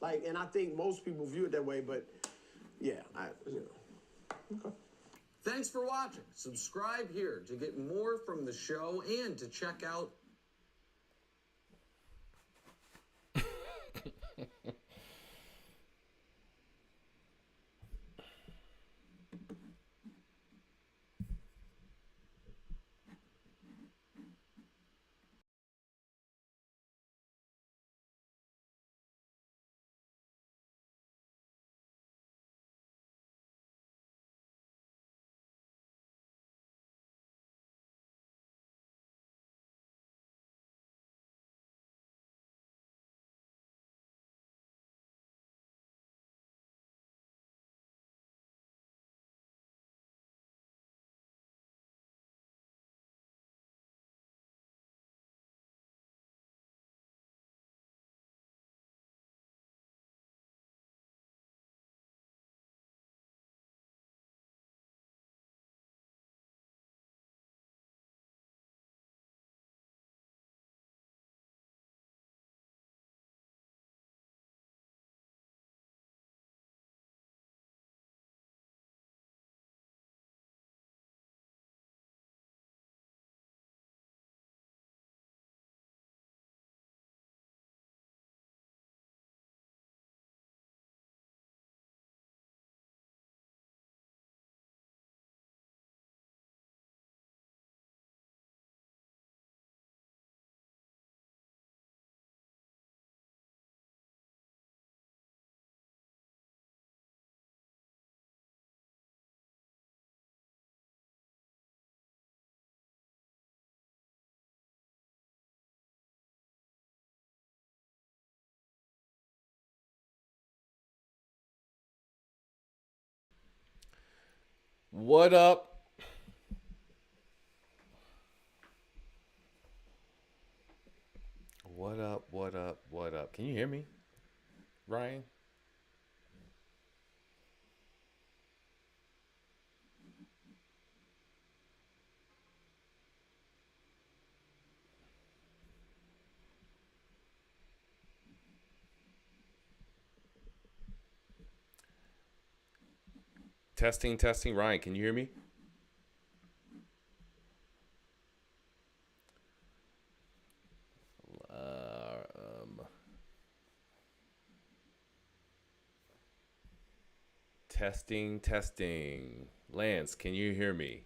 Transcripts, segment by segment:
Like, and I think most people view it that way, but yeah, Okay. Thanks for watching. Subscribe here to get more from the show and to check out What up? What up? What up? What up? Can you hear me, Ryan? Testing, testing. Ryan, can you hear me? Uh, um, testing, testing. Lance, can you hear me?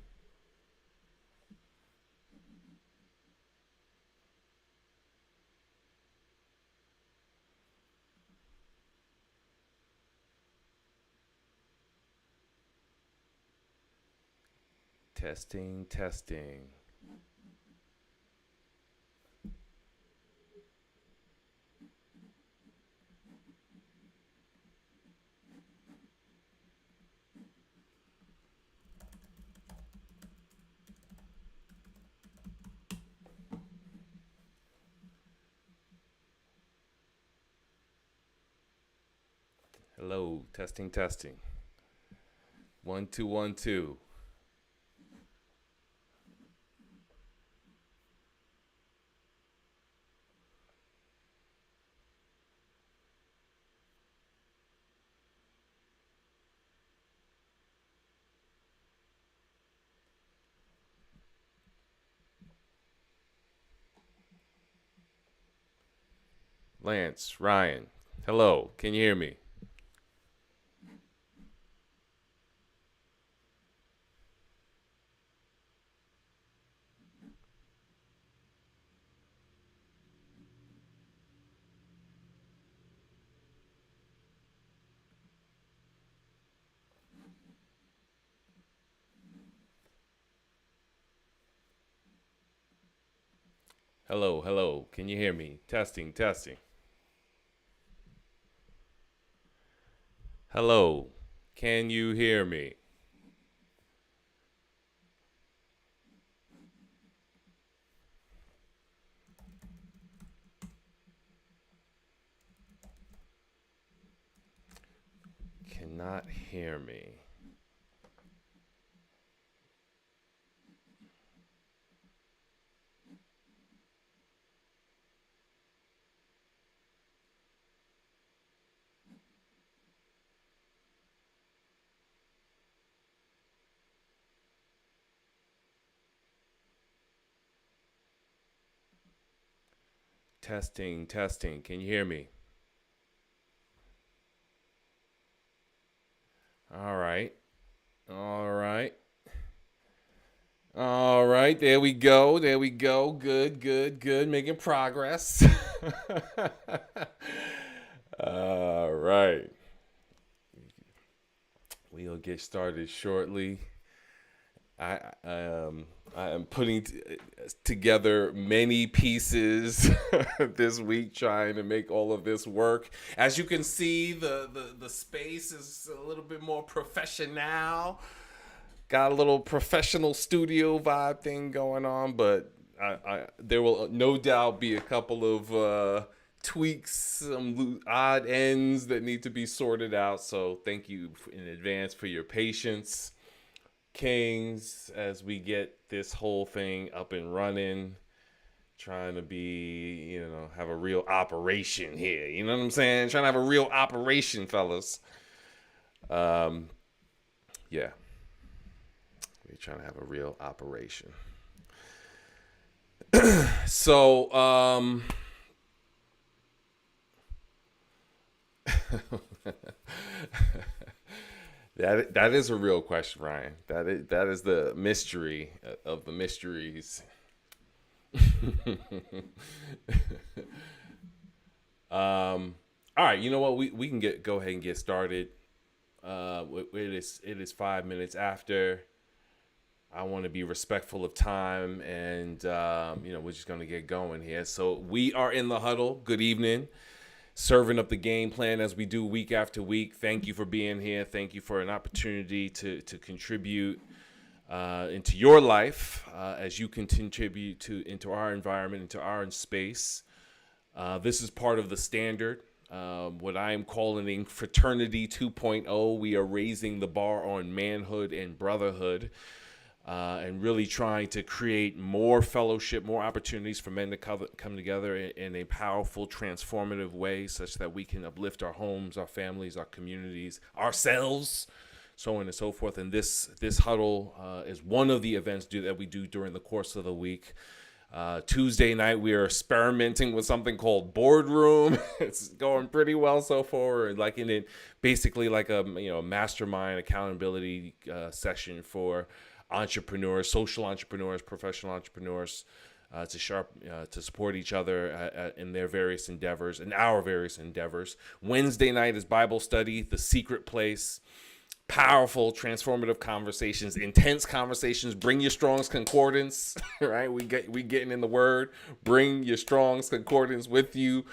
Testing, testing. Hello, testing, testing. 1 2 1 2. Lance, Ryan. Hello, can you hear me? Hello, hello. Can you hear me? Testing, testing. Hello. Can you hear me? Cannot hear me. Testing, testing. Can you hear me? All right. All right. All right. There we go. There we go. Good, good, good. Making progress. All right. We'll get started shortly. I am putting together many pieces this week, trying to make all of this work. As you can see, the space is a little bit more professional. Got a little professional studio vibe thing going on, but there will no doubt be a couple of tweaks, some odd ends that need to be sorted out. So thank you in advance for your patience. Kings, as we get this whole thing up and running, trying to be, have a real operation here. You know what I'm saying? Trying to have a real operation, fellas. Yeah. We're trying to have a real operation. So, That is a real question, Ryan. That is the mystery of the mysteries. All right, you know what? We can go ahead and get started. It is 5 minutes after. I want to be respectful of time, and we're just gonna get going here. So we are in the huddle. Good evening. Serving up the game plan as we do week after week. Thank you for being here. Thank you for an opportunity to contribute into your life as you can contribute into our environment, into our space. This is part of the standard, what I am calling Fraternity 2.0. We are raising the bar on manhood and brotherhood. And really trying to create more fellowship, more opportunities for men to come together in a powerful, transformative way, such that we can uplift our homes, our families, our communities, ourselves, so on and so forth. And this huddle is one of the events that we do during the course of the week. Tuesday night, we are experimenting with something called Boardroom. It's going pretty well so far. Liking it basically like a mastermind accountability session for entrepreneurs, social entrepreneurs, professional entrepreneurs, to support each other in their various endeavors, in our various endeavors. Wednesday night is Bible study, The Secret Place. Powerful, transformative conversations, intense conversations. Bring your Strong's Concordance, right? We getting in the Word. Bring your Strong's Concordance with you.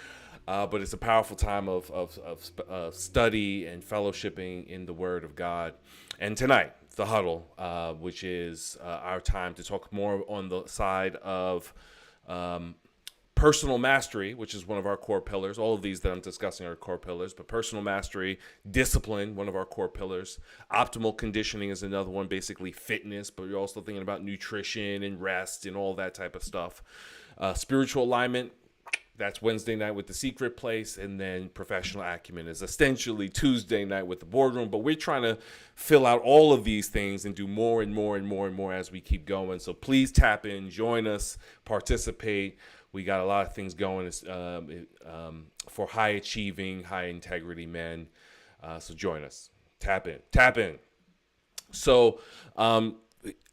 But it's a powerful time of study and fellowshipping in the Word of God. And tonight, the Huddle, which is our time to talk more on the side of personal mastery, which is one of our core pillars. All of these that I'm discussing are core pillars, but personal mastery, discipline, one of our core pillars. Optimal conditioning is another one, basically fitness, but you're also thinking about nutrition and rest and all that type of stuff. Spiritual alignment, that's Wednesday night with The Secret Place, and then professional acumen is essentially Tuesday night with the Boardroom. But we're trying to fill out all of these things and do more and more and more and more as we keep going. So please tap in, join us, participate. We got a lot of things going for high achieving, high integrity men. So join us. Tap in. So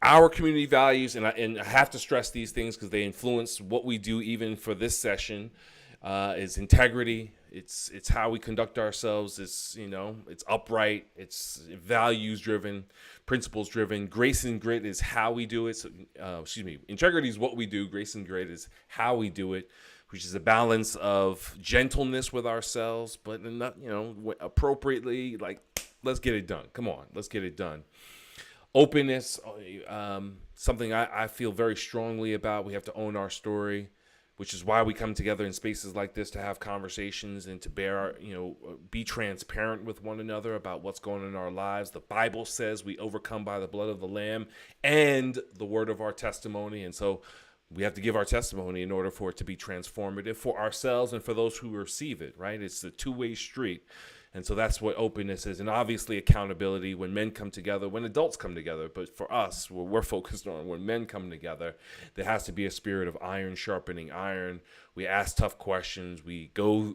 our community values, and I have to stress these things because they influence what we do even for this session, is integrity. It's how we conduct ourselves. It's upright. It's values driven, principles driven. Grace and grit is how we do it. So, integrity is what we do. Grace and grit is how we do it, which is a balance of gentleness with ourselves, but not, appropriately. Like, let's get it done. Come on, let's get it done. Openness, something I feel very strongly about. We have to own our story, which is why we come together in spaces like this to have conversations and to be transparent with one another about what's going on in our lives. The Bible says we overcome by the blood of the Lamb and the word of our testimony. And so we have to give our testimony in order for it to be transformative for ourselves and for those who receive it, right? It's a two-way street. And so that's what openness is. And obviously accountability when men come together, when adults come together. But for us, what we're focused on, when men come together, there has to be a spirit of iron sharpening iron. We ask tough questions. We go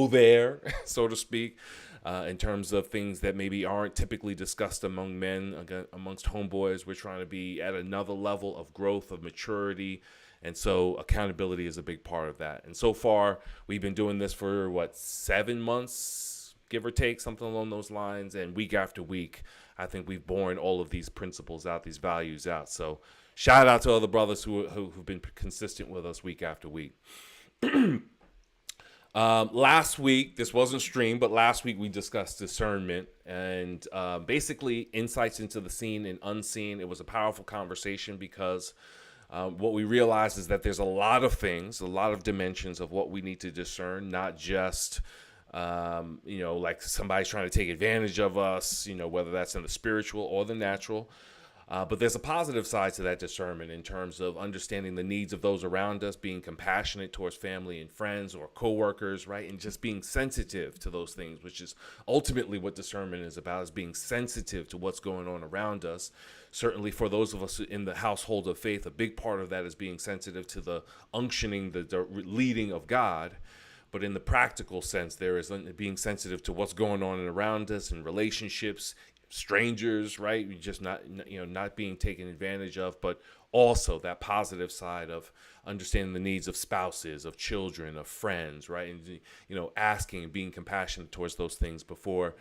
there, so to speak, in terms of things that maybe aren't typically discussed among men, amongst homeboys. We're trying to be at another level of growth, of maturity. And so accountability is a big part of that. And so far, we've been doing this for, 7 months, give or take, something along those lines. And week after week, I think we've borne all of these principles out, these values out. So shout out to all the brothers who've been consistent with us week after week. Last week, this wasn't streamed, but last week we discussed discernment and basically insights into the seen and unseen. It was a powerful conversation because what we realized is that there's a lot of things, a lot of dimensions of what we need to discern, not just like somebody's trying to take advantage of us, whether that's in the spiritual or the natural. But there's a positive side to that discernment in terms of understanding the needs of those around us, being compassionate towards family and friends or coworkers, right? And just being sensitive to those things, which is ultimately what discernment is about, is being sensitive to what's going on around us. Certainly for those of us in the household of faith, a big part of that is being sensitive to the unctioning, the leading of God. But in the practical sense, there is being sensitive to what's going on around us in relationships, strangers, right? Just not being taken advantage of, but also that positive side of understanding the needs of spouses, of children, of friends, right? And, asking and being compassionate towards those things before,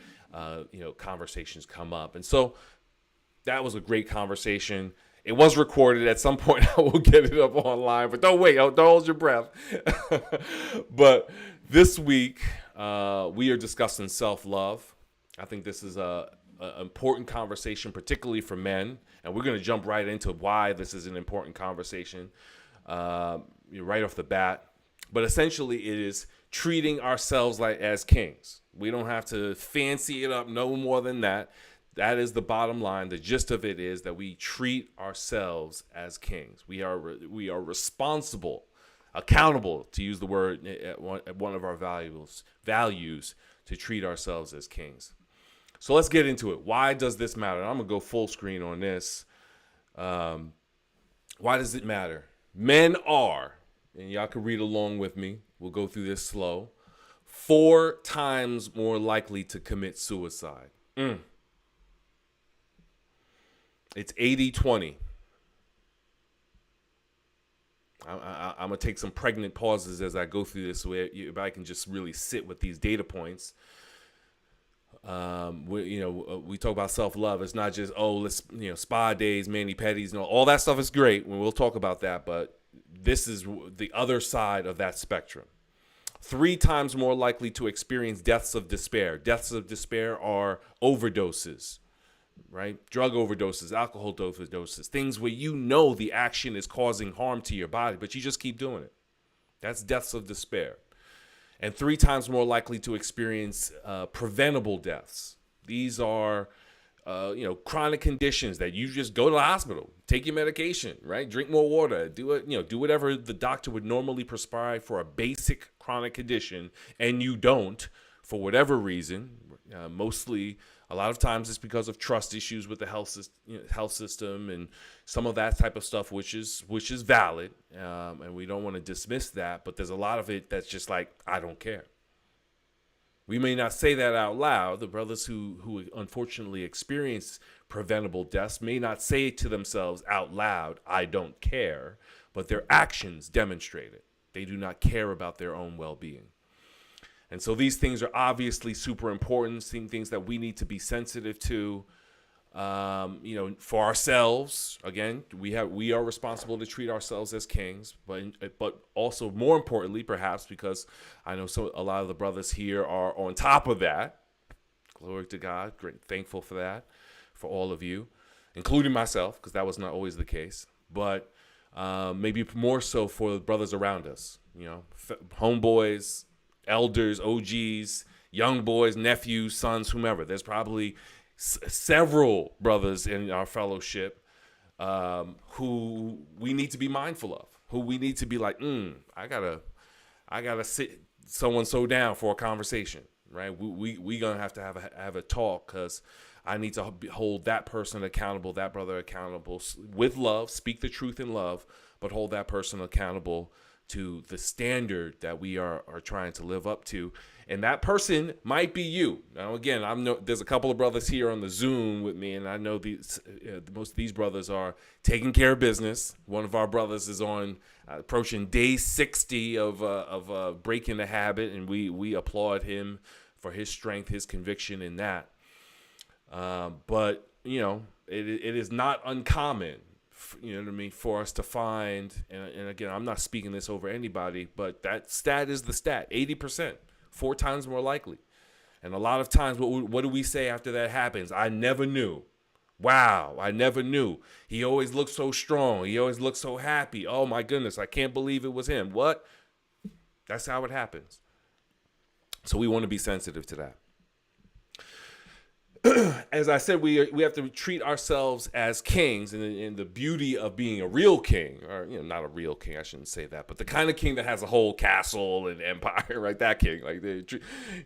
conversations come up. And so that was a great conversation. It was recorded. At some point, I will get it up online, but don't wait. Don't hold your breath. But this week, we are discussing self-love. I think this is an important conversation, particularly for men. And we're going to jump right into why this is an important conversation right off the bat. But essentially, it is treating ourselves as kings. We don't have to fancy it up no more than that. That is the bottom line. The gist of it is that we treat ourselves as kings. We are responsible, accountable, to use the word at one of our values, to treat ourselves as kings. So let's get into it. Why does this matter? I'm going to go full screen on this. Why does it matter? Men are, and y'all can read along with me, we'll go through this slow, 4 times more likely to commit suicide. It's 80-20. I'm going to take some pregnant pauses as I go through this, where if I can just really sit with these data points. We talk about self-love. It's not just, let's, spa days, mani-pedis, all that stuff is great. And we'll talk about that. But this is the other side of that spectrum. 3 times more likely to experience deaths of despair. Deaths of despair are overdoses, right? Drug overdoses, alcohol overdoses, things where the action is causing harm to your body, but you just keep doing it. That's deaths of despair. And 3 times more likely to experience preventable deaths. These are, chronic conditions that you just go to the hospital, take your medication, right? Drink more water, do it, do whatever the doctor would normally prescribe for a basic chronic condition, and you don't for whatever reason. Mostly, a lot of times it's because of trust issues with the health system and some of that type of stuff, which is valid, and we don't want to dismiss that. But there's a lot of it that's just like, I don't care. We may not say that out loud. The brothers who unfortunately experience preventable deaths may not say to themselves out loud, I don't care, but their actions demonstrate it. They do not care about their own well-being. And so these things are obviously super important, things that we need to be sensitive to, for ourselves. Again, we are responsible to treat ourselves as kings, but also more importantly, perhaps, because I know a lot of the brothers here are on top of that. Glory to God. Great, thankful for that, for all of you, including myself, because that was not always the case. But maybe more so for the brothers around us, homeboys, elders, OGs, young boys, nephews, sons, whomever. There's probably several brothers in our fellowship who we need to be mindful of, who we need to be like, I gotta sit so-and-so down for a conversation. right? We gonna have to have a talk, because I need to hold that person accountable, that brother accountable with love, speak the truth in love, but hold that person accountable to the standard that we are trying to live up to. And that person might be you. Now, again, there's a couple of brothers here on the Zoom with me, and I know most of these brothers are taking care of business. One of our brothers is on approaching day 60 of breaking the habit, and we applaud him for his strength, his conviction in that. But, it is not uncommon, you know what I mean, for us to find, and again, I'm not speaking this over anybody, but that stat is the stat, 80%, 4 times more likely. And a lot of times, what do we say after that happens? I never knew. Wow, I never knew. He always looked so strong. He always looked so happy. Oh my goodness, I can't believe it was him. What? That's how it happens. So we want to be sensitive to that. As I said, we have to treat ourselves as kings, and the beauty of being a real king, or not a real king, I shouldn't say that, but the kind of king that has a whole castle and empire, right? That king, like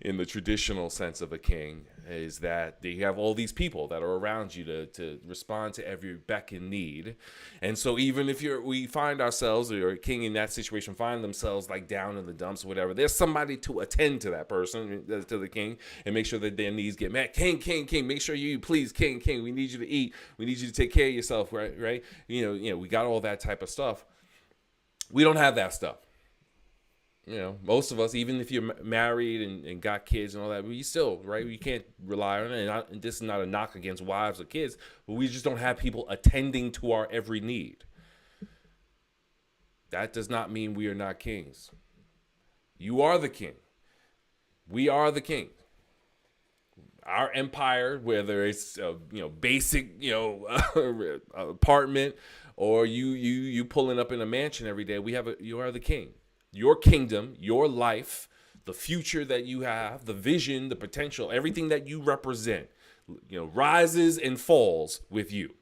in the traditional sense of a king, is that you have all these people that are around you to respond to every beck and need. And so even if we find ourselves, or a king in that situation find themselves like down in the dumps or whatever, there's somebody to attend to that person, to the king, and make sure that their needs get met. King, make sure you, please, king, we need you to eat. We need you to take care of yourself, right? We got all that type of stuff. We don't have that stuff. Most of us, even if you're married and got kids and all that, we still, right? We can't rely on it. And this is not a knock against wives or kids, but we just don't have people attending to our every need. That does not mean we are not kings. You are the king. We are the king. Our empire, whether it's basic apartment, or you pulling up in a mansion every day, you are the king. Your kingdom, your life, the future that you have, the vision, the potential, everything that you represent, rises and falls with you.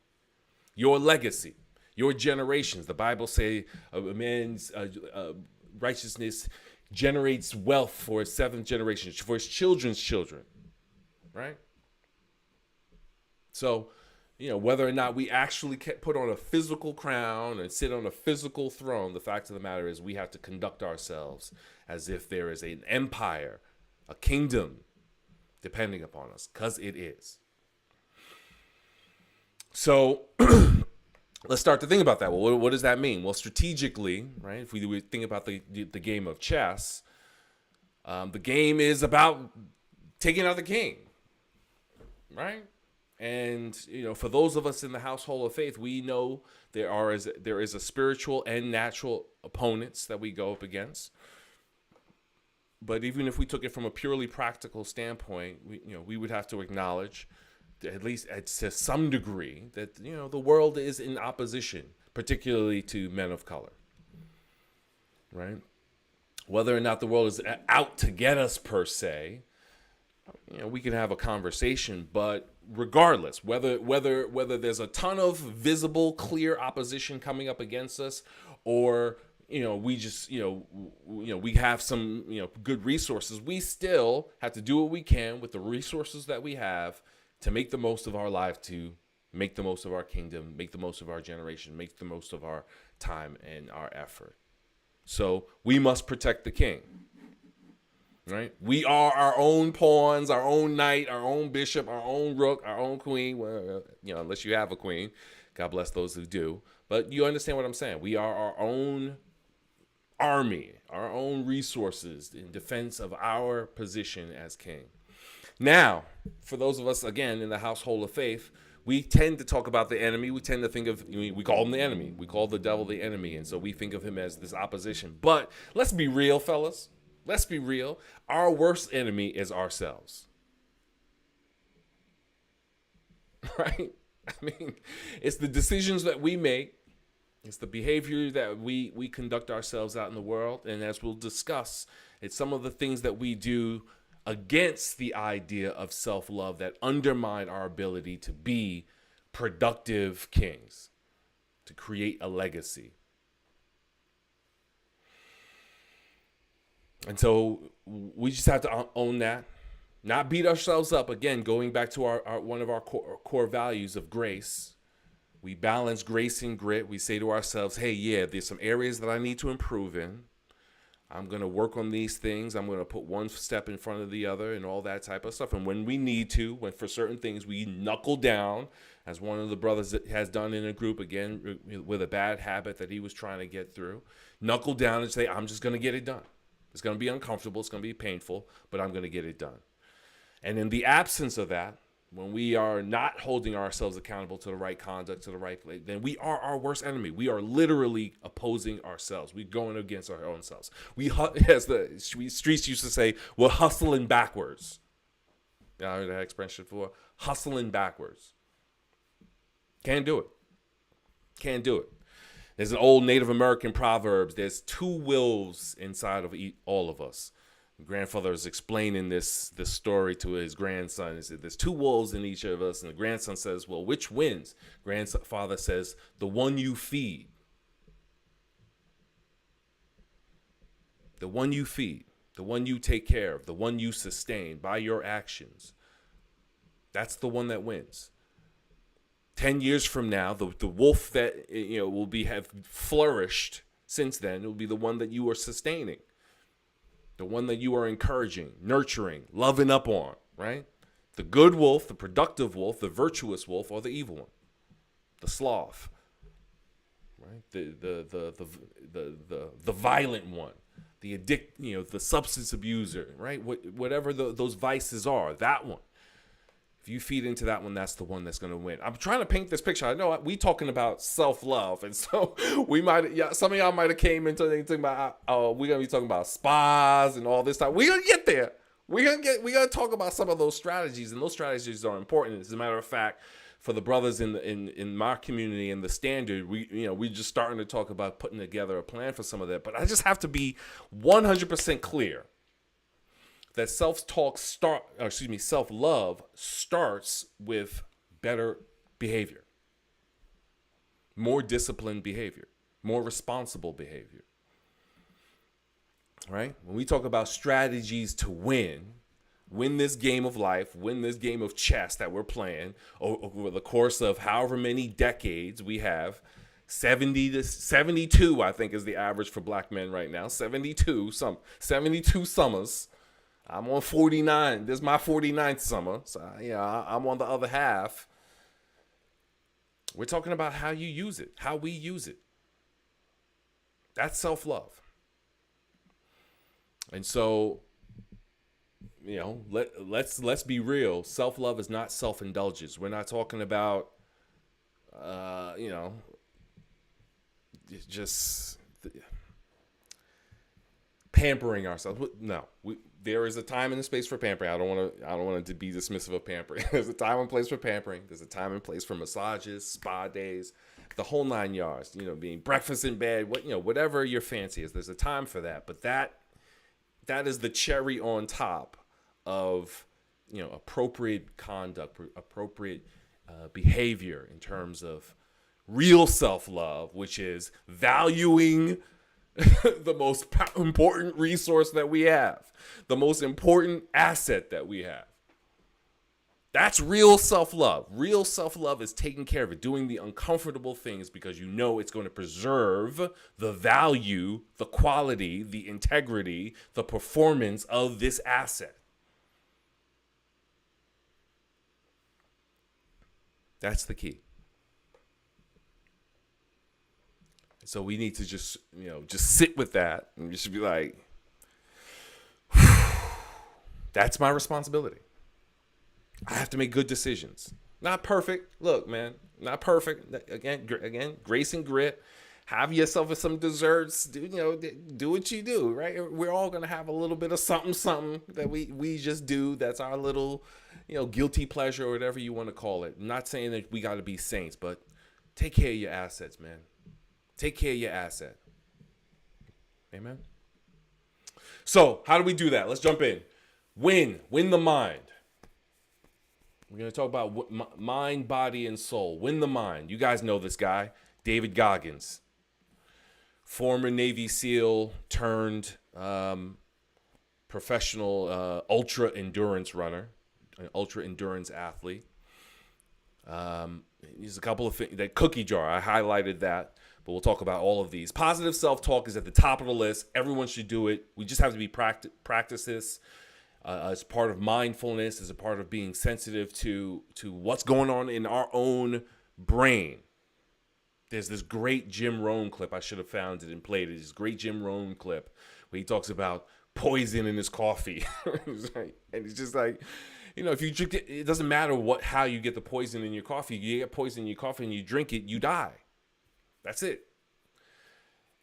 Your legacy, your generations. The Bible say a man's righteousness generates wealth for his 7th generation, for his children's children, right? So, whether or not we actually put on a physical crown and sit on a physical throne, the fact of the matter is we have to conduct ourselves as if there is an empire, a kingdom, depending upon us, because it is. So let's start to think about that. Well, what does that mean? Well, strategically, right, if we think about the game of chess, the game is about taking out the king, right? And, for those of us in the household of faith, we know there is a spiritual and natural opponents that we go up against. But even if we took it from a purely practical standpoint, we would have to acknowledge, at least to some degree, that, the world is in opposition, particularly to men of color, right? Whether or not the world is out to get us per se, we can have a conversation, but regardless, whether there's a ton of visible, clear opposition coming up against us, or we just we have some good resources, we still have to do what we can with the resources that we have to make the most of our life, to make the most of our kingdom, make the most of our generation, make the most of our time and our effort. So we must protect the king. Right? We are our own pawns, our own knight, our own bishop, our own rook, our own queen. Well, unless you have a queen. God bless those who do. But you understand what I'm saying. We are our own army, our own resources in defense of our position as king. Now, for those of us, again, in the household of faith, we tend to talk about the enemy. We tend to think of, we call him the enemy. We call the devil the enemy. And so we think of him as this opposition. But let's be real, fellas. Let's be real. Our worst enemy is ourselves. Right? I mean, it's the decisions that we make. It's the behavior that we conduct ourselves out in the world. And as we'll discuss, it's some of the things that we do against the idea of self-love that undermine our ability to be productive kings, to create a legacy. And so we just have to own that. Not beat ourselves up. Again, going back to our one of our core values of grace. We balance grace and grit. We say to ourselves, hey, yeah, there's some areas that I need to improve in. I'm going to work on these things. I'm going to put one step in front of the other and all that type of stuff. And when we need to, when for certain things we knuckle down, as one of the brothers has done in a group, again, with a bad habit that he was trying to get through, knuckle down and say, I'm just going to get it done. It's going to be uncomfortable. It's going to be painful, but I'm going to get it done. And in the absence of that, when we are not holding ourselves accountable to the right conduct, to the right place, then we are our worst enemy. We are literally opposing ourselves. We're going against our own selves. As the streets used to say, we're hustling backwards. Yeah, I heard that expression before. Hustling backwards. Can't do it. Can't do it. There's an old Native American proverb. There's two wills inside of all of us. Grandfather is explaining this story to his grandson. He said, there's two wolves in each of us. And the grandson says, well, which wins? Grandfather says, the one you feed. The one you feed. The one you take care of. The one you sustain by your actions. That's the one that wins. 10 years from now, the wolf that will have flourished since then will be the one that you are sustaining. The one that you are encouraging, nurturing, loving up on, right? The good wolf, the productive wolf, the virtuous wolf, or the evil one, the sloth, right? The violent one, the the substance abuser, right? Whatever those vices are, that one. If you feed into that one, that's the one that's going to win. I'm trying to paint this picture. I know we talking about self-love, and so some of y'all might have came into thinking about, we're going to be talking about spas and all this stuff. We're going to get there. We're going to talk about some of those strategies, and those strategies are important. As a matter of fact, for the brothers in my community and the standard, we're just starting to talk about putting together a plan for some of that. But I just have to be 100% clear that self-love starts with better behavior, more disciplined behavior, more responsible behavior, right? When we talk about strategies to win this game of life, win this game of chess that we're playing over the course of however many decades we have, 70 to 72, I think is the average for black men right now, 72 summers. I'm on 49. This is my 49th summer. So, I'm on the other half. We're talking about how you use it, how we use it. That's self-love. And so, let's be real. Self-love is not self-indulgence. We're not talking about, just pampering ourselves. No, there is a time and a space for pampering. I don't want to be dismissive of pampering. There's a time and place for pampering. There's a time and place for massages, spa days, the whole 9 yards. Being breakfast in bed, whatever your fancy is. There's a time for that. But that is the cherry on top of appropriate conduct, appropriate behavior in terms of real self-love, which is valuing the most important resource that we have, the most important asset that we have. That's real self-love. Real self-love is taking care of it, doing the uncomfortable things because it's going to preserve the value, the quality, the integrity, the performance of this asset. That's the key. So we need to just sit with that and just be like, that's my responsibility. I have to make good decisions. Not perfect. Look, man, not perfect. Again, grace and grit. Have yourself some desserts. Do what you do, right? We're all gonna have a little bit of something that we just do. That's our little, guilty pleasure or whatever you want to call it. I'm not saying that we got to be saints, but take care of your assets, man. Take care of your asset. Amen. So how do we do that? Let's jump in. Win the mind. We're going to talk about mind, body, and soul. Win the mind. You guys know this guy, David Goggins. Former Navy SEAL turned professional ultra endurance runner, an ultra endurance athlete. There's a couple of things. That cookie jar, I highlighted that, but we'll talk about all of these. Positive self-talk is at the top of the list. Everyone should do it. We just have to be practice this as part of mindfulness, as a part of being sensitive to what's going on in our own brain. There's this great Jim Rohn clip. I should have found it and played it. This great Jim Rohn clip where he talks about poison in his coffee. And he's just like, if you drink it, it doesn't matter how you get the poison in your coffee. You get poison in your coffee and you drink it, you die. That's it.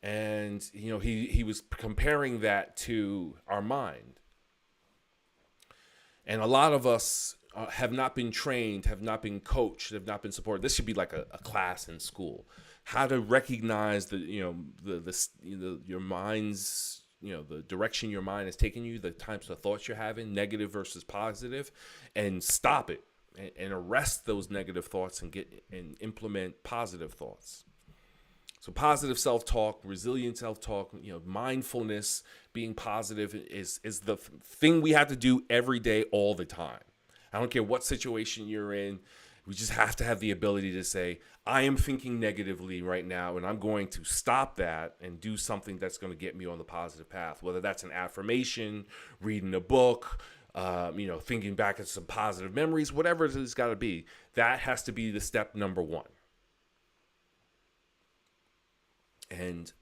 And, he was comparing that to our mind. And a lot of us have not been trained, have not been coached, have not been supported. This should be like a class in school. How to recognize your mind's, the direction your mind is taking you, the types of thoughts you're having, negative versus positive, and stop it and arrest those negative thoughts and implement positive thoughts. So positive self-talk, resilient self-talk, mindfulness, being positive is the thing we have to do every day, all the time. I don't care what situation you're in. We just have to have the ability to say, I am thinking negatively right now, and I'm going to stop that and do something that's going to get me on the positive path, whether that's an affirmation, reading a book, thinking back at some positive memories, whatever it's got to be. That has to be the step number one. And,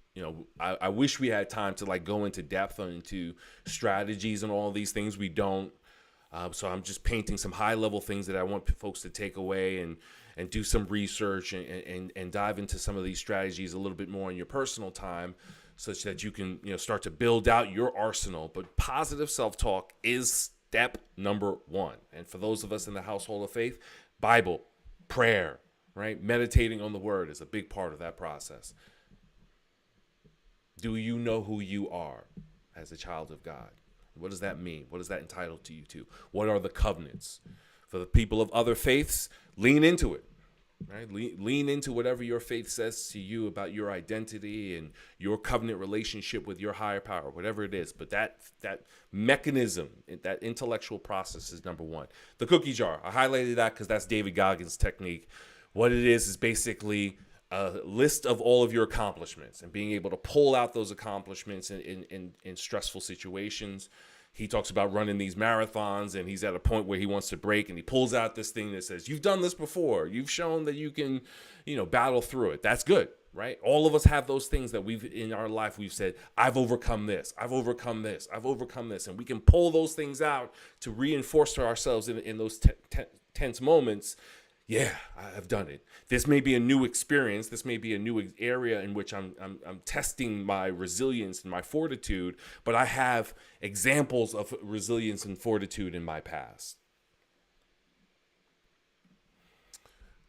I wish we had time to go into depth into strategies and all these things. We don't. So I'm just painting some high-level things that I want folks to take away and do some research and dive into some of these strategies a little bit more in your personal time, such that you can start to build out your arsenal. But positive self-talk is step number one. And for those of us in the household of faith, Bible, prayer, right? Meditating on the word is a big part of that process. Do you know who you are as a child of God? What does that mean? What is that entitled to you to? What are the covenants? For the people of other faiths, lean into it, right? Lean into whatever your faith says to you about your identity and your covenant relationship with your higher power, whatever it is. But that mechanism, that intellectual process is number one. The cookie jar, I highlighted that because that's David Goggins' technique. What it is basically a list of all of your accomplishments and being able to pull out those accomplishments in stressful situations. He talks about running these marathons, and he's at a point where he wants to break, and he pulls out this thing that says, you've done this before. You've shown that you can, battle through it. That's good, right? All of us have those things that in our life, we've said, I've overcome this. I've overcome this. I've overcome this. And we can pull those things out to reinforce to ourselves in those tense moments. Yeah, I've done it. This may be a new experience. This may be a new area in which I'm testing my resilience and my fortitude, but I have examples of resilience and fortitude in my past.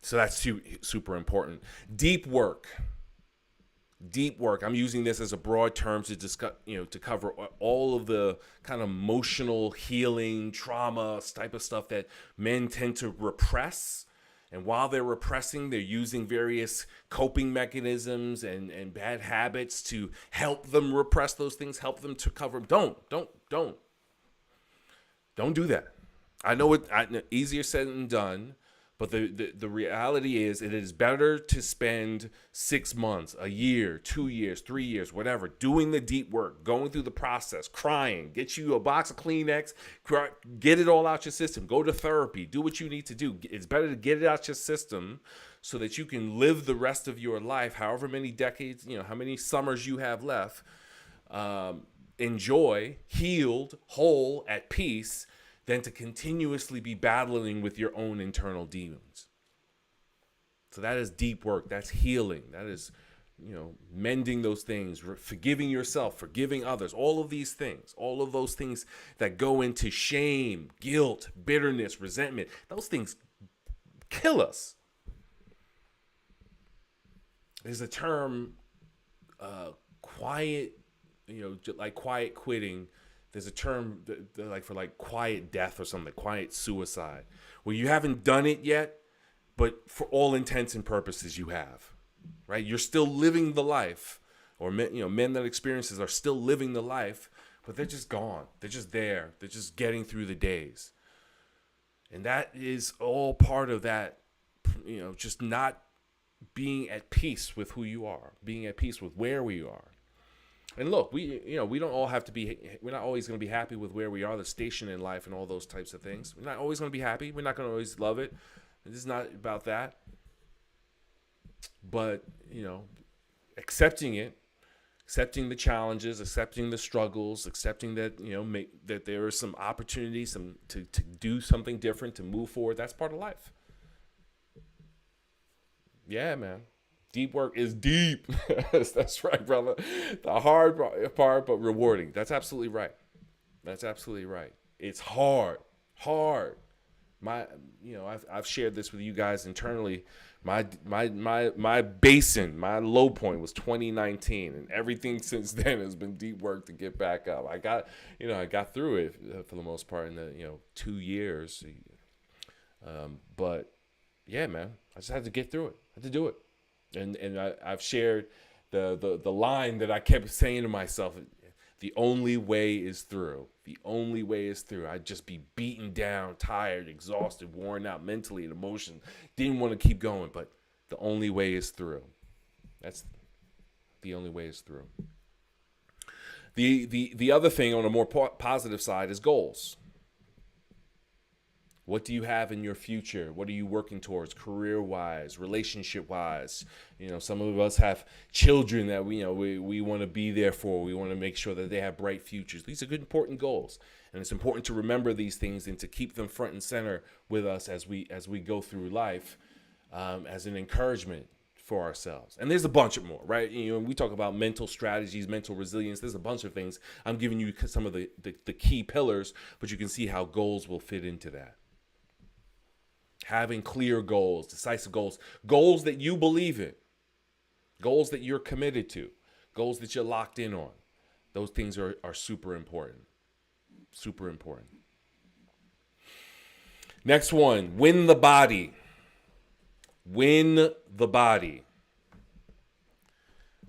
So that's super important. Deep work. I'm using this as a broad term to discuss, to cover all of the kind of emotional healing, trauma type of stuff that men tend to repress. And while they're repressing, they're using various coping mechanisms and bad habits to help them repress those things, help them to cover them. Don't do that. I know easier said than done, but the reality is it is better to spend 6 months, a year, 2 years, 3 years, whatever, doing the deep work, going through the process, crying, get you a box of Kleenex, get it all out your system, go to therapy, do what you need to do. It's better to get it out your system so that you can live the rest of your life, however many decades, how many summers you have left, enjoy, healed, whole, at peace, than to continuously be battling with your own internal demons. So that is deep work. That's healing. That is, mending those things, forgiving yourself, forgiving others, all of these things, all of those things that go into shame, guilt, bitterness, resentment. Those things kill us. There's a term, quiet, like quiet quitting. There's a term for quiet death or something, quiet suicide, where you haven't done it yet, but for all intents and purposes you have, right? You're still living the life, or men that experience this are still living the life, but they're just gone. They're just there. They're just getting through the days. And that is all part of that, just not being at peace with who you are, being at peace with where we are. And look, we don't all have to be, we're not always going to be happy with where we are, the station in life and all those types of things. We're not always going to be happy. We're not going to always love it. This is not about that. But, accepting it, accepting the challenges, accepting the struggles, accepting that, that there are some opportunities to do something different, to move forward. That's part of life. Yeah, man. Deep work is deep. That's right, brother. The hard part, but rewarding. That's absolutely right. That's absolutely right. It's hard. I've shared this with you guys internally. My basin, my low point was 2019, and everything since then has been deep work to get back up. I got through it for the most part in the 2 years. But yeah, man, I just had to get through it. I had to do it. And I've shared the line that I kept saying to myself: the only way is through. The only way is through. I'd just be beaten down, tired, exhausted, worn out mentally and emotionally. Didn't want to keep going, but the only way is through. That's the only way is through. The other thing on a more positive side is goals. What do you have in your future? What are you working towards career-wise, relationship-wise? Some of us have children that we want to be there for. We want to make sure that they have bright futures. These are good, important goals. And it's important to remember these things and to keep them front and center with us as we go through life, as an encouragement for ourselves. And there's a bunch of more, right? We talk about mental strategies, mental resilience. There's a bunch of things. I'm giving you some of the key pillars, but you can see how goals will fit into that. Having clear goals, decisive goals, goals that you believe in, goals that you're committed to, goals that you're locked in on. Those things are super important. Super important. Next one, win the body. Win the body.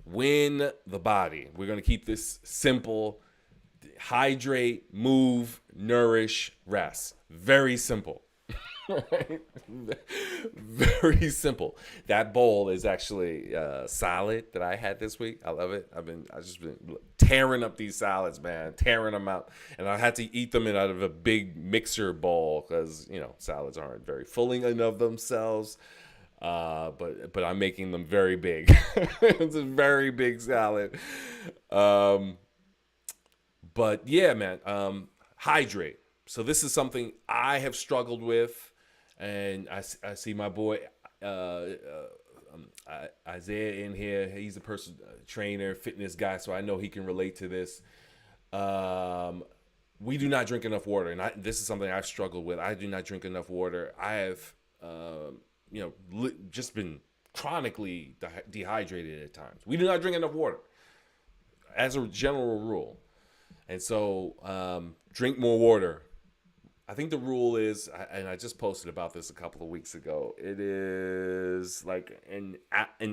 Win the body. We're going to keep this simple. Hydrate, move, nourish, rest. Very simple. Right? Very simple. That bowl is actually salad that I had this week. I love it. I've just been tearing up these salads, man, tearing them out, and I had to eat them out of a big mixer bowl because salads aren't very filling of themselves. But I'm making them very big. It's a very big salad. But yeah, man. Hydrate. So this is something I have struggled with. And I see my boy Isaiah in here. He's a personal trainer, fitness guy, so I know he can relate to this. We do not drink enough water, and this is something I've struggled with. I do not drink enough water. I have, just been chronically dehydrated at times. We do not drink enough water, as a general rule, and so drink more water. I think the rule is, and I just posted about this a couple of weeks ago, it is like an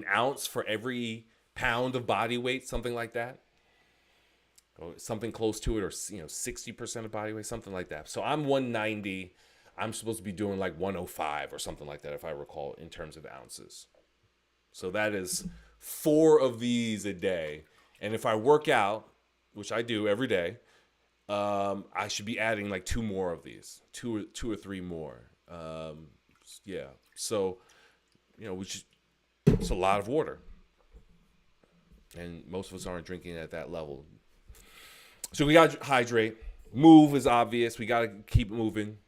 ounce for every pound of body weight, something like that. Or something close to it, or 60% of body weight, something like that. So I'm 190. I'm supposed to be doing like 105 or something like that, if I recall, in terms of ounces. So that is 4 of these a day. And if I work out, which I do every day, I should be adding like 2 more of these, two or 3 more. Yeah. So, it's a lot of water, and most of us aren't drinking at that level. So we got to hydrate. Move is obvious. We got to keep moving.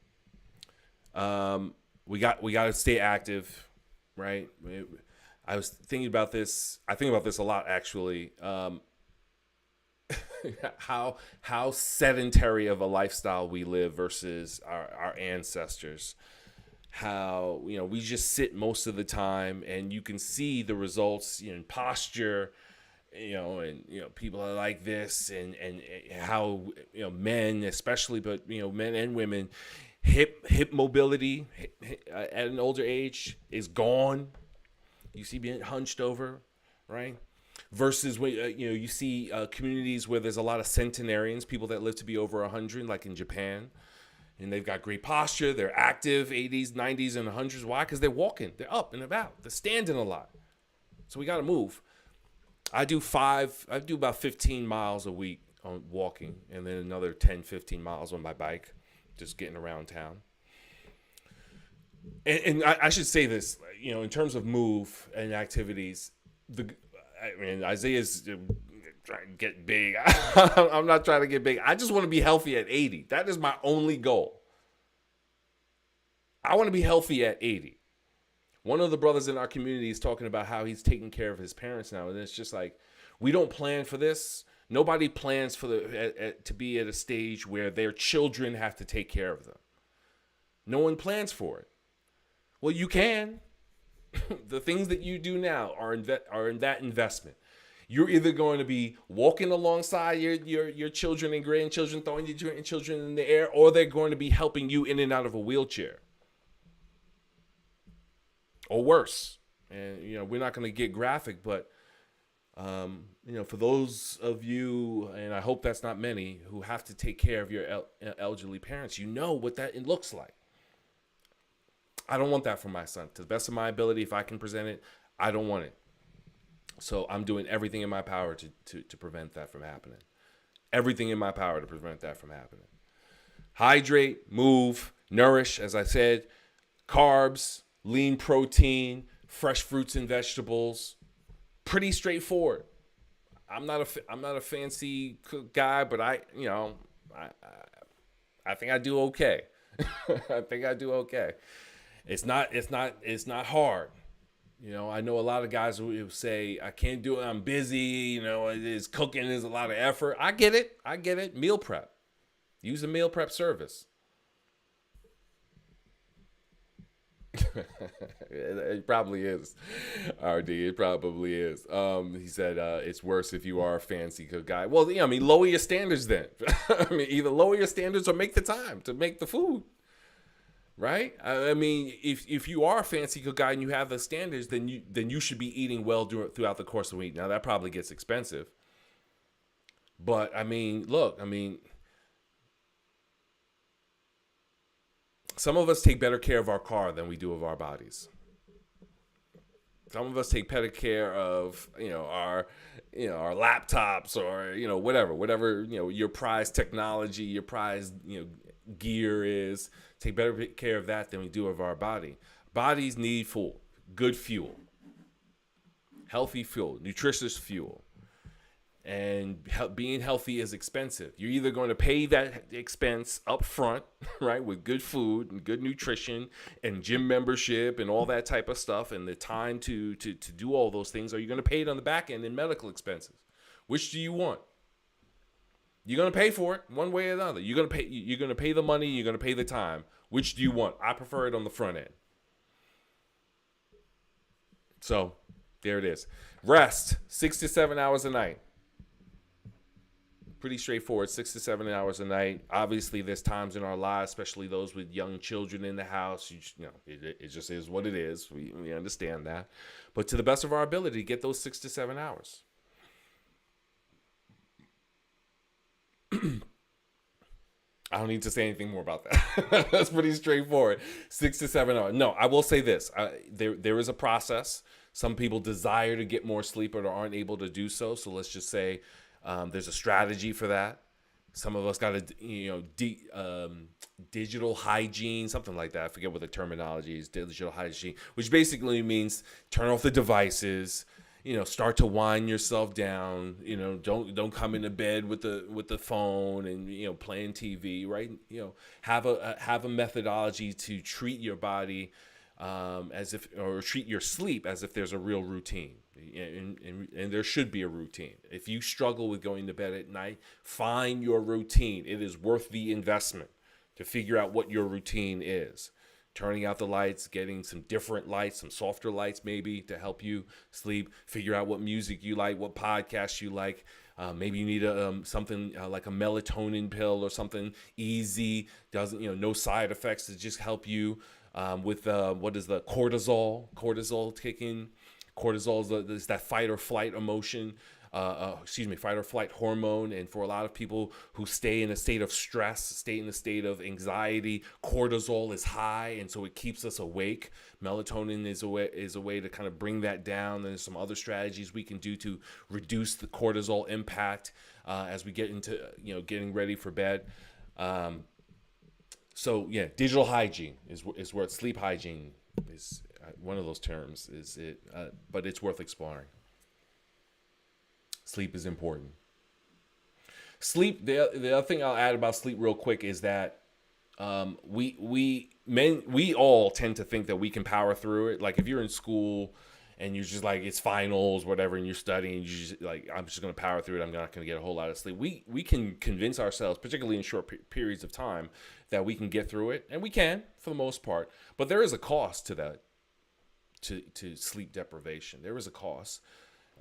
We got to stay active, right? I was thinking about this. I think about this a lot, actually. How sedentary of a lifestyle we live versus our ancestors. How we just sit most of the time, and you can see the results in posture, and people are like this, and how men especially, but men and women, hip mobility at an older age is gone. You see being hunched over, right? versus when you see communities where there's a lot of centenarians, people that live to be over 100, like in Japan, and they've got great posture, they're active, 80s, 90s, and 100s. Why? Because they're walking, they're up and about, they're standing a lot. So we got to move. I do about 15 miles a week on walking, and then another 10, 15 miles on my bike, just getting around town. And I should say this, in terms of move and activities, Isaiah's trying to get big. I'm not trying to get big. I just want to be healthy at 80. That is my only goal. I want to be healthy at 80. One of the brothers in our community is talking about how he's taking care of his parents now, and it's just like, we don't plan for this. Nobody plans for to be at a stage where their children have to take care of them. No one plans for it. Well, you can. The things that you do now are in that investment. You're either going to be walking alongside your children and grandchildren, throwing your grandchildren in the air, or they're going to be helping you in and out of a wheelchair. Or worse. And, we're not going to get graphic, but, for those of you, and I hope that's not many, who have to take care of your elderly parents, you know what that looks like. I don't want that for my son. To the best of my ability, if I can present it, I don't want it. So I'm doing everything in my power to prevent that from happening. Everything in my power to prevent that from happening. Hydrate, move, nourish, as I said, carbs, lean protein, fresh fruits and vegetables. Pretty straightforward. I'm not a fancy guy, but I think I do okay. I think I do okay. It's not hard. I know a lot of guys who say, I can't do it, I'm busy, cooking is a lot of effort. I get it. Meal prep. Use a meal prep service. It probably is, RD. It probably is. He said it's worse if you are a fancy cook guy. Well, lower your standards then. Either lower your standards or make the time to make the food. Right? If you are a fancy cook guy and you have the standards, then you should be eating well throughout the course of the week. Now that probably gets expensive, but look, some of us take better care of our car than we do of our bodies. Some of us take better care of our laptops or whatever your prized technology, your prized gear is. Take better care of that than we do of our body. Bodies need good fuel, healthy fuel, nutritious fuel. And being healthy is expensive. You're either going to pay that expense up front, right, with good food and good nutrition and gym membership and all that type of stuff and the time to do all those things, or you're going to pay it on the back end in medical expenses. Which do you want? You're going to pay for it one way or another. You're going to pay the money, you're going to pay the time. Which do you want? I prefer it on the front end. So, there it is. Rest, 6 to 7 hours a night. Pretty straightforward, 6 to 7 hours a night. Obviously, there's times in our lives, especially those with young children in the house, it just is what it is. We understand that. But to the best of our ability, get those 6 to 7 hours. I don't need to say anything more about that. That's pretty straightforward. 6 to 7 hours. No, I will say this. There is a process. Some people desire to get more sleep but aren't able to do so. So let's just say there's a strategy for that. Some of us got digital hygiene, something like that. I forget what the terminology is. Digital hygiene, which basically means turn off the devices. Start to wind yourself down. Don't come into bed with the phone and playing TV. Right? Have a methodology to treat your body or treat your sleep as if there's a real routine. And there should be a routine. If you struggle with going to bed at night, find your routine. It is worth the investment to figure out what your routine is. Turning out the lights, getting some different lights, some softer lights maybe to help you sleep. Figure out what music you like, what podcasts you like. Maybe you need something like a melatonin pill or something easy. No side effects to just help you with what is the cortisol kicking. Cortisol is that fight or flight emotion. Fight or flight hormone. And for a lot of people who stay in a state of stress, stay in a state of anxiety, cortisol is high, and so it keeps us awake. Melatonin is a way to kind of bring that down. There's some other strategies we can do to reduce the cortisol impact as we get into getting ready for bed. Digital hygiene is where sleep hygiene is one of those terms. But it's worth exploring. Sleep is important. Sleep. The other thing I'll add about sleep real quick is that we all tend to think that we can power through it. Like if you're in school and you're just like it's finals, whatever, and you're studying, you just like I'm just gonna power through it. I'm not gonna get a whole lot of sleep. We can convince ourselves, particularly in short periods of time, that we can get through it, and we can for the most part. But there is a cost to that, to sleep deprivation. There is a cost.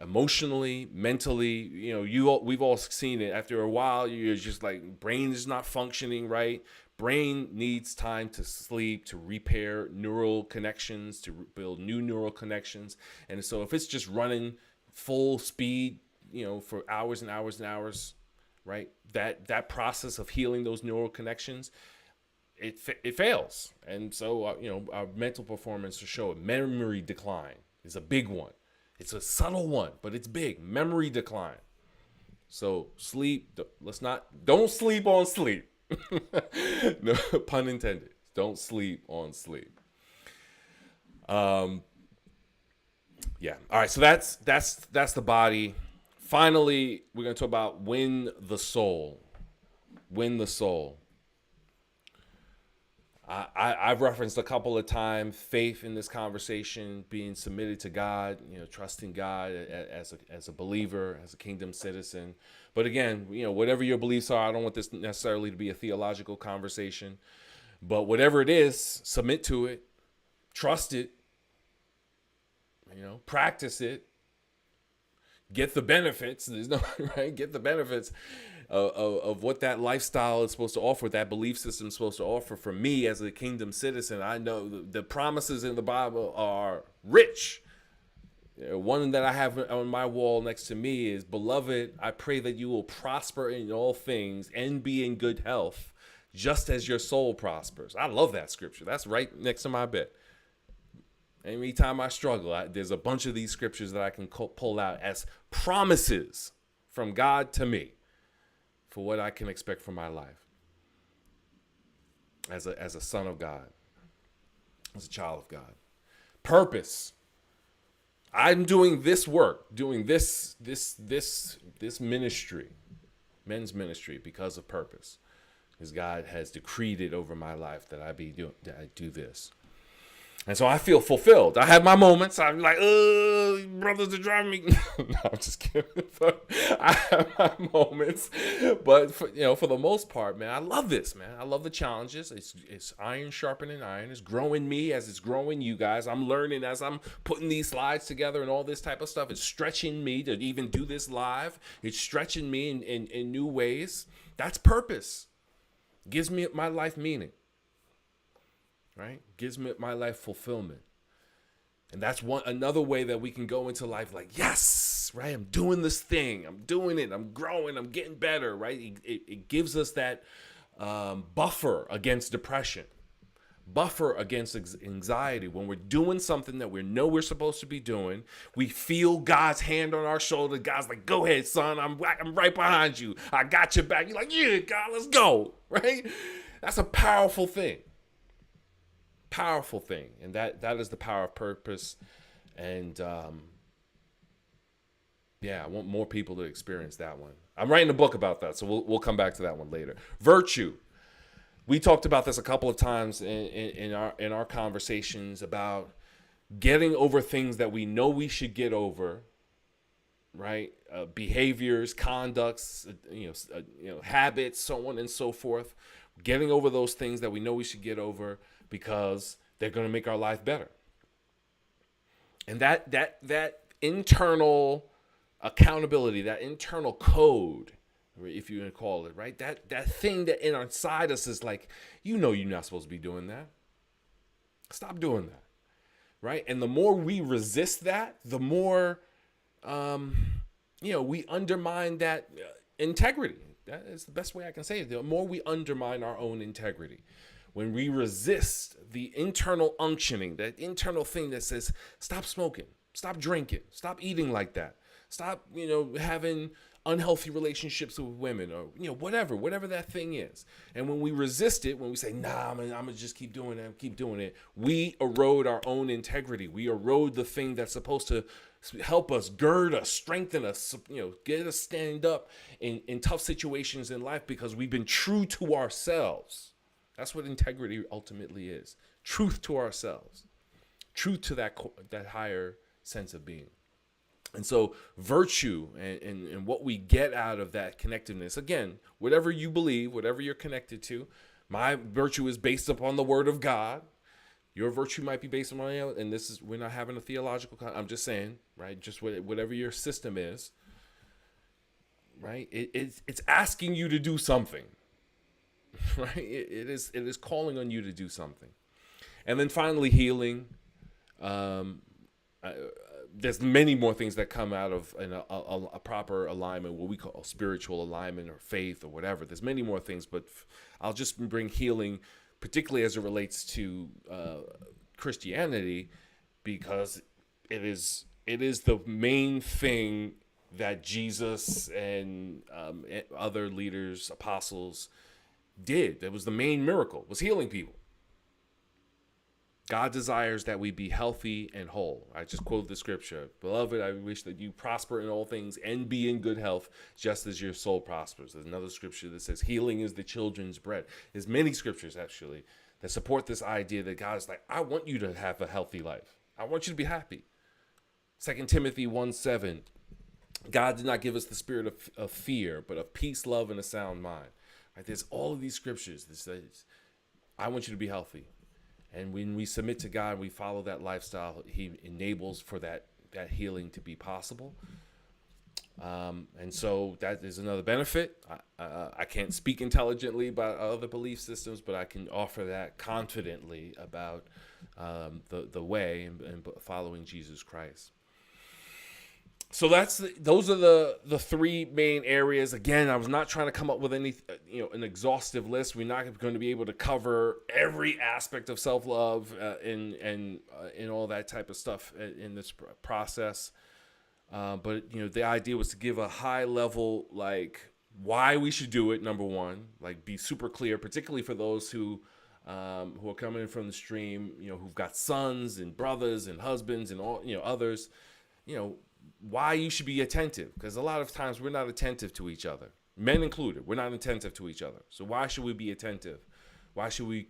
Emotionally, mentally, we've all seen it. After a while, you're just like brain is not functioning right. Brain needs time to sleep, to repair neural connections, to build new neural connections. And so if it's just running full speed, for hours and hours and hours, right? That process of healing those neural connections, it fails. And so our mental performance to show memory decline is a big one. It's a subtle one, but it's big. Memory decline. So sleep, don't sleep on sleep. No pun intended. Don't sleep on sleep. All right. So that's the body. Finally, we're going to talk about win the soul. Win the soul. I've referenced a couple of times faith in this conversation, being submitted to God, trusting God as a believer, as a kingdom citizen. But again, whatever your beliefs are, I don't want this necessarily to be a theological conversation. But whatever it is, submit to it, trust it, practice it, get the benefits. There's no right. Get the benefits of what that lifestyle is supposed to offer, that belief system is supposed to offer. For me as a kingdom citizen, I know the promises in the Bible are rich. One that I have on my wall next to me is, "Beloved, I pray that you will prosper in all things and be in good health, just as your soul prospers." I love that scripture. That's right next to my bed. Anytime I struggle, there's a bunch of these scriptures that I can pull out as promises from God to me for what I can expect from my life as a son of God, as a child of God. Purpose. I'm doing this work, doing this ministry, men's ministry, because of purpose, because God has decreed it over my life that I do this. And so I feel fulfilled. I have my moments. I'm like, brothers are driving me. No, I'm just kidding. But I have my moments. But for the most part, man, I love this, man. I love the challenges. It's iron sharpening iron. It's growing me as it's growing you guys. I'm learning as I'm putting these slides together and all this type of stuff. It's stretching me to even do this live. It's stretching me in new ways. That's purpose. Gives me my life meaning. Right? Gives me my life fulfillment. And that's another way that we can go into life like, yes, right? I'm doing this thing. I'm doing it. I'm growing. I'm getting better, right? It gives us that buffer against depression, buffer against anxiety. When we're doing something that we know we're supposed to be doing, we feel God's hand on our shoulder. God's like, go ahead, son. I'm right behind you. I got your back. You're like, yeah, God, let's go, right? That's a powerful thing. Powerful thing, and that is the power of purpose. And I want more people to experience that one. I'm writing a book about that, so we'll come back to that one later. Virtue. We talked about this a couple of times in our conversations about getting over things that we know we should get over, right? Behaviors, conducts, habits, so on and so forth. Getting over those things that we know we should get over because they're going to make our life better. And that internal accountability, that internal code, if you want to call it, right? That thing that inside us is like, you're not supposed to be doing that. Stop doing that, right? And the more we resist that, the more, we undermine that integrity. That is the best way I can say it. The more we undermine our own integrity. When we resist the internal unctioning, that internal thing that says, stop smoking, stop drinking, stop eating like that, stop, having unhealthy relationships with women, or, whatever that thing is. And when we resist it, when we say, nah, I'm gonna just keep doing it, we erode our own integrity. We erode the thing that's supposed to help us, gird us, strengthen us, get us stand up in tough situations in life, because we've been true to ourselves. That's what integrity ultimately is. Truth to ourselves. Truth to that higher sense of being. And so virtue and what we get out of that connectedness, again, whatever you believe, whatever you're connected to, my virtue is based upon the word of God. Your virtue might be based on, and we're not having a theological, I'm just saying, right? Just whatever your system is, right? It's asking you to do something. Right? It is calling on you to do something. And then finally, healing. There's many more things that come out of a proper alignment, what we call spiritual alignment or faith or whatever. There's many more things, but I'll just bring healing, particularly as it relates to Christianity, because it is the main thing that Jesus and other leaders, apostles, did. That was the main miracle, was healing people. God desires that we be healthy and whole. I just quote the scripture. Beloved, I wish that you prosper in all things and be in good health, just as your soul prospers. There's another scripture that says healing is the children's bread. There's many scriptures, actually, that support this idea that God is like, I want you to have a healthy life. I want you to be happy. 2 Timothy 1:7. God did not give us the spirit of fear, but of peace, love, and a sound mind. Right? There's all of these scriptures that says, I want you to be healthy. And when we submit to God, we follow that lifestyle, he enables for that healing to be possible. And so that is another benefit. I can't speak intelligently about other belief systems, but I can offer that confidently about the way and following Jesus Christ. So those are the three main areas. Again, I was not trying to come up with any, an exhaustive list. We're not going to be able to cover every aspect of self-love and all that type of stuff in this process. But the idea was to give a high level, like, why we should do it. Number one, like, be super clear, particularly for those who are coming in from the stream, who've got sons and brothers and husbands and all, others, why you should be attentive, because a lot of times we're not attentive to each other, men included. We're not attentive to each other. So why should we be attentive? Why should we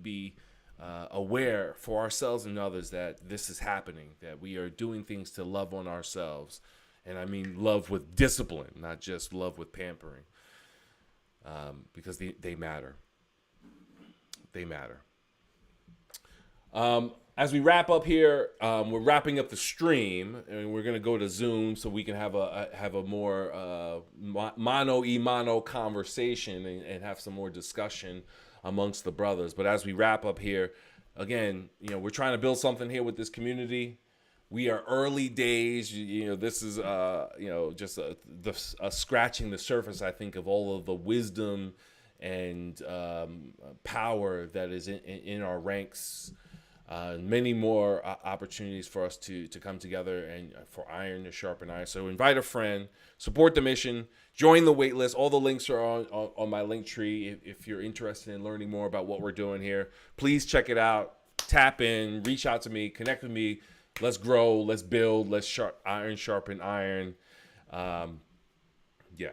be aware for ourselves and others that this is happening, that we are doing things to love on ourselves? And I mean love with discipline, not just love with pampering, because they matter. They matter. As we wrap up here, we're wrapping up the stream, and we're going to go to Zoom so we can have a more mano-a-mano conversation and have some more discussion amongst the brothers. But as we wrap up here, again, we're trying to build something here with this community. We are early days. This is just a scratching the surface, I think, of all of the wisdom and power that is in our ranks. Many more opportunities for us to come together and for iron to sharpen iron. So invite a friend, support the mission, join the wait list. All the links are on my link tree. If you're interested in learning more about what we're doing here, please check it out. Tap in, reach out to me, connect with me. Let's grow, let's build, let's iron sharpen iron. Yeah.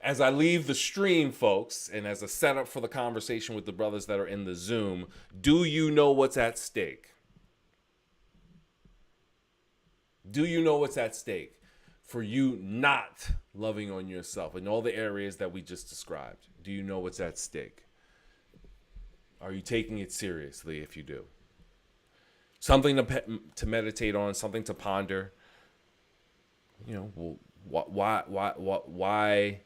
As I leave the stream, folks, and as a setup for the conversation with the brothers that are in the Zoom, do you know what's at stake? Do you know what's at stake for you not loving on yourself in all the areas that we just described? Do you know what's at stake? Are you taking it seriously if you do? Something to meditate on, something to ponder. Why? Why?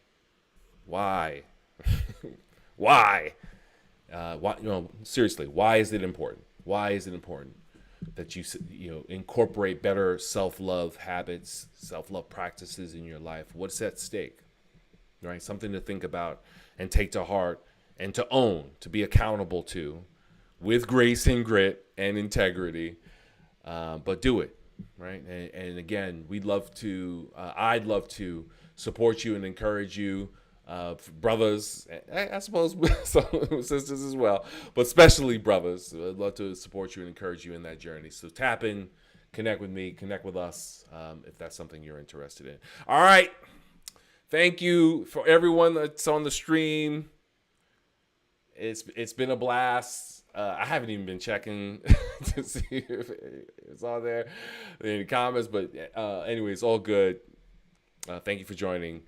Why? Seriously, why is it important? Why is it important? that you incorporate better self-love habits, self-love practices in your life. What's at stake, right? Something to think about and take to heart and to own, to be accountable to, with grace and grit and integrity. But do it, right? And again, I'd love to support you and encourage you, brothers, I suppose some sisters as well, but especially brothers. I'd love to support you and encourage you in that journey. So tap in, connect with me, connect with us, if that's something you're interested in. All right. Thank you for everyone that's on the stream. It's been a blast. I haven't even been checking to see if it's on there in the comments, but anyway, it's all good. Thank you for joining.